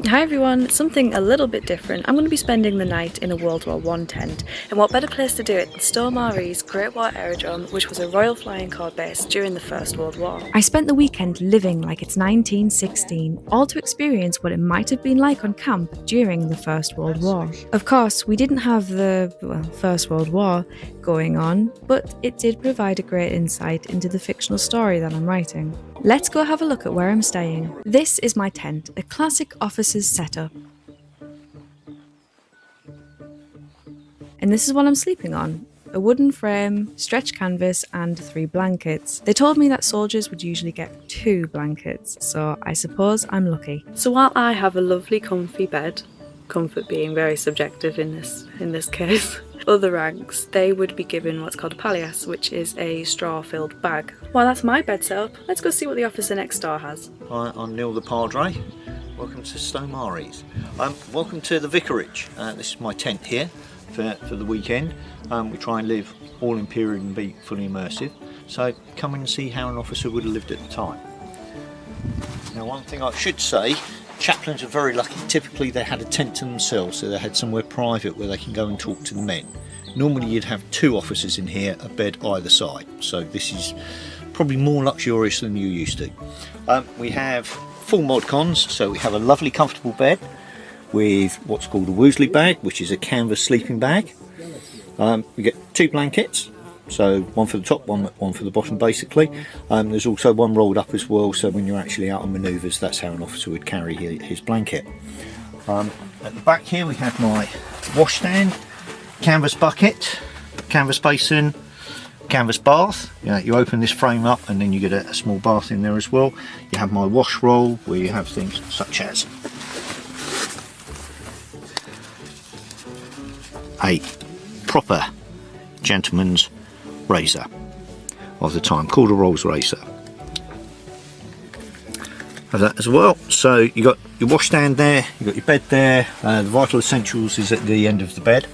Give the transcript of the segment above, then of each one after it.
Hi everyone, something a little bit different. I'm going to be spending the night in a World War I tent, and what better place to do it than Stow Maries Great War Aerodrome, which was a Royal Flying Corps base during the First World War. I spent the weekend living like it's 1916, all to experience what it might have been like on camp during the First World War. Of course, we didn't have the, First World War going on, but it did provide a great insight into the fictional story that I'm writing. Let's go have a look at where I'm staying. This is my tent, a classic officer's setup. And this is what I'm sleeping on. A wooden frame, stretched canvas, and 3 blankets. They told me that soldiers would usually get 2 blankets, so I suppose I'm lucky. So while I have a lovely comfy bed, comfort being very subjective in this case, other ranks, they would be given what's called a palliasse, which is a straw-filled bag. Well, that's my bed setup. Let's go see what the officer next door has. Hi, I'm Neil the Padre. Welcome to Stow Maries. Welcome to the vicarage. This is my tent here for the weekend. We try and live all in period and be fully immersive. So come in and see how an officer would have lived at the time. Now, one thing I should say, chaplains are very lucky. Typically they had a tent to themselves, so they had somewhere private where they can go and talk to the men. Normally you'd have 2 officers in here, a bed either side, so this is probably more luxurious than you're used to. We have full mod cons, so we have a lovely comfortable bed with what's called a Woosley bag, which is a canvas sleeping bag. We get 2 blankets, so one for the top, one for the bottom basically. There's also one rolled up as well, so when you're actually out on manoeuvres, that's how an officer would carry his blanket. At the back here we have my washstand, canvas bucket, canvas basin, canvas bath. You open this frame up and then you get a small bath in there as well. You have my wash roll where you have things such as a proper gentleman's razor of the time, called a Rolls razor. Have that as well. So you got your washstand there, you got your bed there. The vital essentials is at the end of the bed.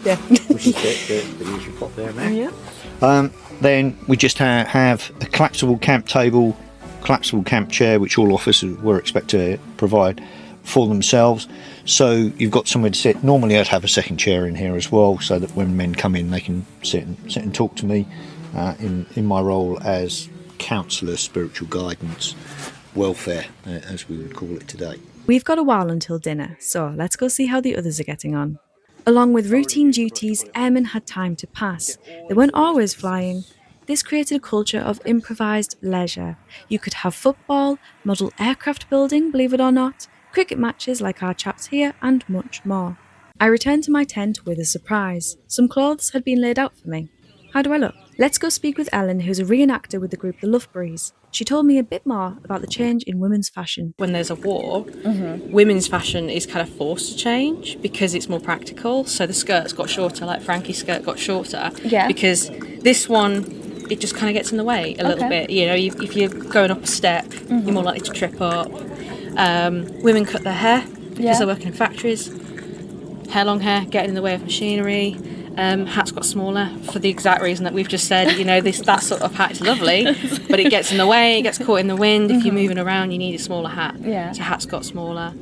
Yeah. Which is the usual pot there now. Yeah. Then we just have a collapsible camp table, collapsible camp chair, which all officers were expected to provide for themselves. So you've got somewhere to sit. Normally I'd have a second chair in here as well, so that when men come in they can sit and talk to me in my role as counsellor, spiritual guidance, welfare, as we would call it today. We've got a while until dinner, so let's go see how the others are getting on. Along with routine duties, airmen had time to pass. They weren't always flying. This created a culture of improvised leisure. You could have football, model aircraft building, believe it or not, cricket matches like our chaps here, and much more. I returned to my tent with a surprise. Some clothes had been laid out for me. How do I look? Let's go speak with Ellen, who's a reenactor with the group The Loughburys. She told me a bit more about the change in women's fashion. When there's a war, women's fashion is kind of forced to change because it's more practical. So the skirts got shorter, like Frankie's skirt got shorter. Yeah. Because this one, it just kind of gets in the way a little bit. You know, if you're going up a step, you're more likely to trip up. Women cut their hair because they're working in factories. Long hair, getting in the way of machinery. Hats got smaller for the exact reason that we've just said. You know, that sort of hat is lovely, but it gets in the way, it gets caught in the wind. If you're moving around, you need a smaller hat. So hats got smaller.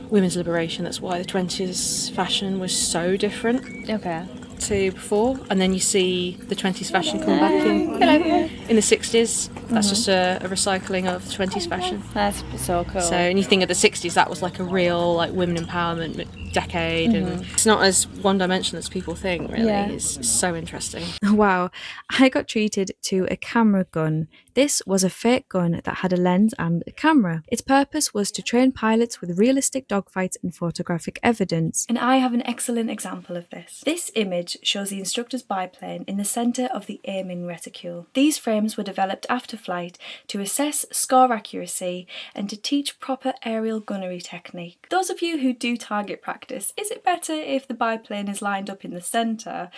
Women's liberation, that's why the 20s fashion was so different to before. And then you see the 20s fashion come back in the 60s. That's just a recycling of the 20s fashion. That's so cool. So, and you think of the 60s, that was like a real like women empowerment decade, and it's not as one-dimensional as people think, really. It's so interesting. Wow, I got treated to a camera gun. This was a fake gun that had a lens and a camera. Its purpose was to train pilots with realistic dogfights and photographic evidence. And I have an excellent example of this. This image shows the instructor's biplane in the centre of the aiming reticule. These frames were developed after flight to assess score accuracy and to teach proper aerial gunnery technique. Those of you who do target practice, is it better if the biplane is lined up in the centre,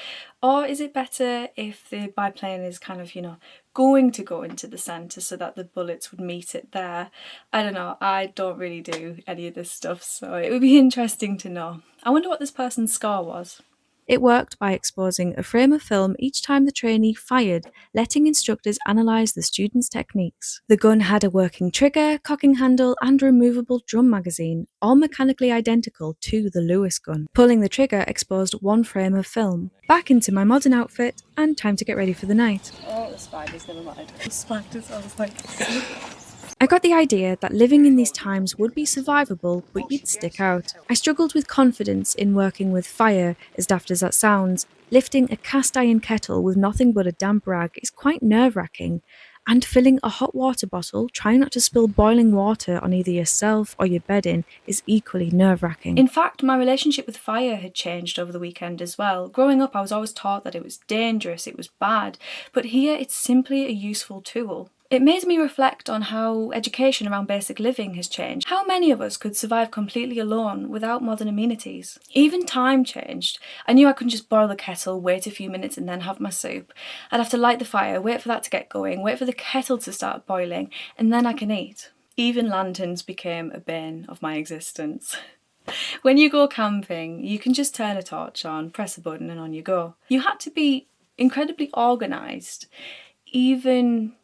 or is it better if the biplane is kind of, going to go into the centre so that the bullets would meet it there? I don't know, I don't really do any of this stuff, so it would be interesting to know. I wonder what this person's score was. It worked by exposing a frame of film each time the trainee fired, letting instructors analyse the students' techniques. The gun had a working trigger, cocking handle, and removable drum magazine, all mechanically identical to the Lewis gun. Pulling the trigger exposed one frame of film. Back into my modern outfit, and time to get ready for the night. Oh, the spiders, never mind. The spiders, I was like... I got the idea that living in these times would be survivable, but you'd stick out. I struggled with confidence in working with fire, as daft as that sounds. Lifting a cast iron kettle with nothing but a damp rag is quite nerve-wracking, and filling a hot water bottle, trying not to spill boiling water on either yourself or your bedding, is equally nerve-wracking. In fact, my relationship with fire had changed over the weekend as well. Growing up, I was always taught that it was dangerous, it was bad, but here it's simply a useful tool. It made me reflect on how education around basic living has changed. How many of us could survive completely alone without modern amenities? Even time changed. I knew I couldn't just boil the kettle, wait a few minutes and then have my soup. I'd have to light the fire, wait for that to get going, wait for the kettle to start boiling, and then I can eat. Even lanterns became a bane of my existence. When you go camping, you can just turn a torch on, press a button and on you go. You had to be incredibly organised, even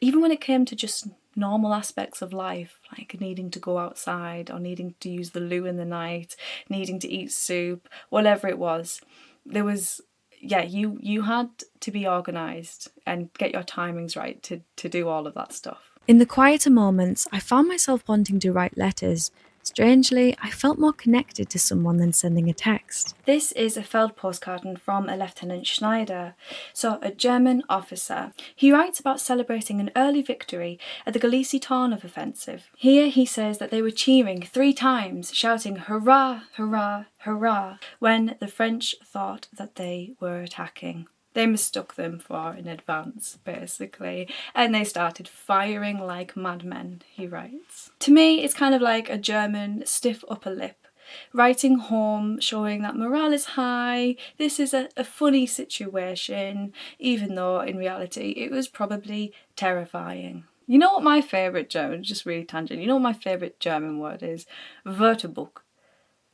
when it came to just normal aspects of life, like needing to go outside or needing to use the loo in the night, needing to eat soup, whatever it was, there was, you had to be organised and get your timings right to do all of that stuff. In the quieter moments, I found myself wanting to write letters. Strangely, I felt more connected to someone than sending a text. This is a Feldpostkarten from a Lieutenant Schneider, so a German officer. He writes about celebrating an early victory at the Galicia-Tarnów offensive. Here he says that they were cheering 3 times, shouting hurrah, hurrah, hurrah, when the French thought that they were attacking. They mistook them for in advance, basically, and they started firing like madmen, he writes. To me, it's kind of like a German stiff upper lip, writing home, showing that morale is high, this is a funny situation, even though in reality it was probably terrifying. You know what my favourite German, just really tangent, you know what my favourite German word is? Wörterbuch.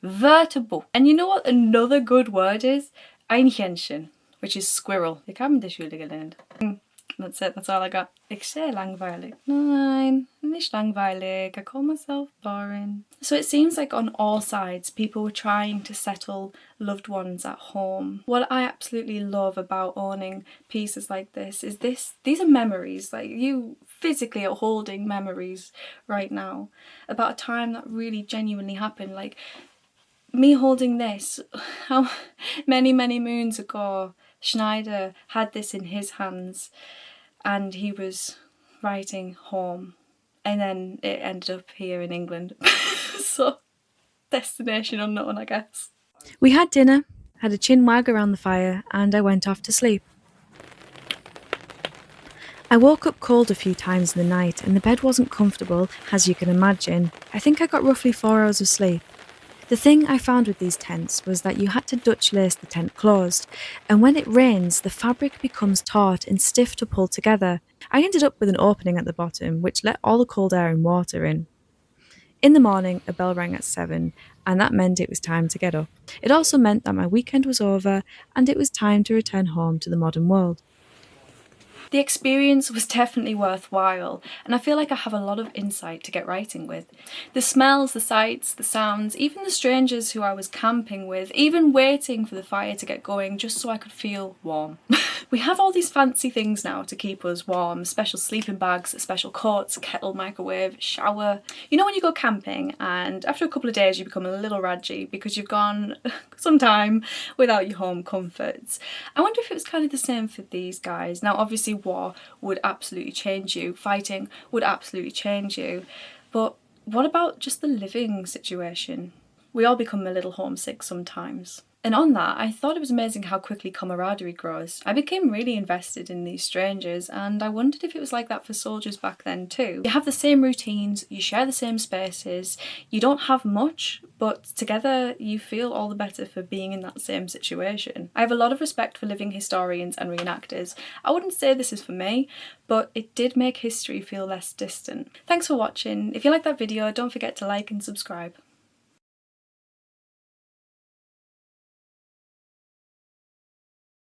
Wörterbuch. And you know what another good word is? Einhörnchen, which is squirrel. Ich habe in der Schule gelernt. That's it, that's all I got. Ich sehe langweilig. Nein, nicht langweilig. I call myself boring. So it seems like on all sides, people were trying to settle loved ones at home. What I absolutely love about owning pieces like this is these are memories. Like, you physically are holding memories right now about a time that really genuinely happened. Like, me holding this, how many moons ago Schneider had this in his hands and he was writing home, and then it ended up here in England. So, destination unknown, I guess. We had dinner, had a chin wag around the fire, and I went off to sleep. I woke up cold a few times in the night and the bed wasn't comfortable, as you can imagine. I think I got roughly 4 hours of sleep. The thing I found with these tents was that you had to Dutch lace the tent closed, and when it rains, the fabric becomes taut and stiff to pull together. I ended up with an opening at the bottom, which let all the cold air and water in. In the morning, a bell rang at 7, and that meant it was time to get up. It also meant that my weekend was over, and it was time to return home to the modern world. The experience was definitely worthwhile, and I feel like I have a lot of insight to get writing with. The smells, the sights, the sounds, even the strangers who I was camping with, even waiting for the fire to get going just so I could feel warm. We have all these fancy things now to keep us warm, special sleeping bags, special coats, kettle, microwave, shower. You know when you go camping and after a couple of days you become a little radgy because you've gone some time without your home comforts. I wonder if it was kind of the same for these guys. Now obviously war would absolutely change you, fighting would absolutely change you, but what about just the living situation? We all become a little homesick sometimes. And on that, I thought it was amazing how quickly camaraderie grows. I became really invested in these strangers, and I wondered if it was like that for soldiers back then too. You have the same routines, you share the same spaces, you don't have much, but together you feel all the better for being in that same situation. I have a lot of respect for living historians and reenactors. I wouldn't say this is for me, but it did make history feel less distant. Thanks for watching. If you like that video, don't forget to like and subscribe.